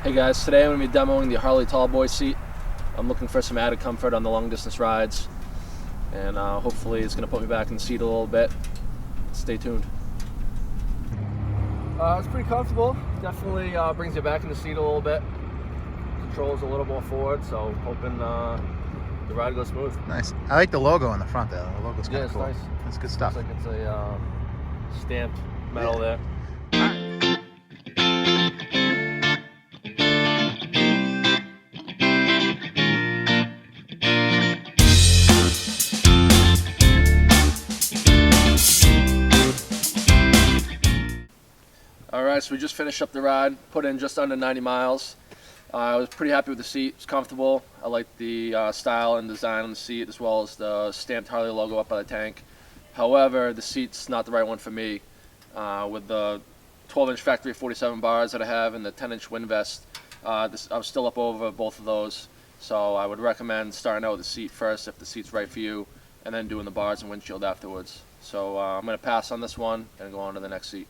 Hey guys, today I'm going to be demoing the Harley Tallboy seat. I'm looking for some added comfort on the long distance rides, and hopefully it's going to put me back in the seat a little bit. Stay tuned. It's pretty comfortable. Definitely brings you back in the seat a little bit. Controls a little more forward, so hoping the ride goes smooth. Nice. I like the logo on the front there. The logo's kind Yeah, of it's cool. nice. That's good stuff. Looks like it's a stamped metal there. Alright, so we just finished up the ride, put in just under 90 miles. I was pretty happy with the seat. It's comfortable. I like the style and design on the seat, as well as the stamped Harley logo up by the tank. However, the seat's not the right one for me. With the 12-inch factory 47 bars that I have and the 10-inch Windvest, I was still up over both of those. So I would recommend starting out with the seat first if the seat's right for you, and then doing the bars and windshield afterwards. So I'm going to pass on this one and go on to the next seat.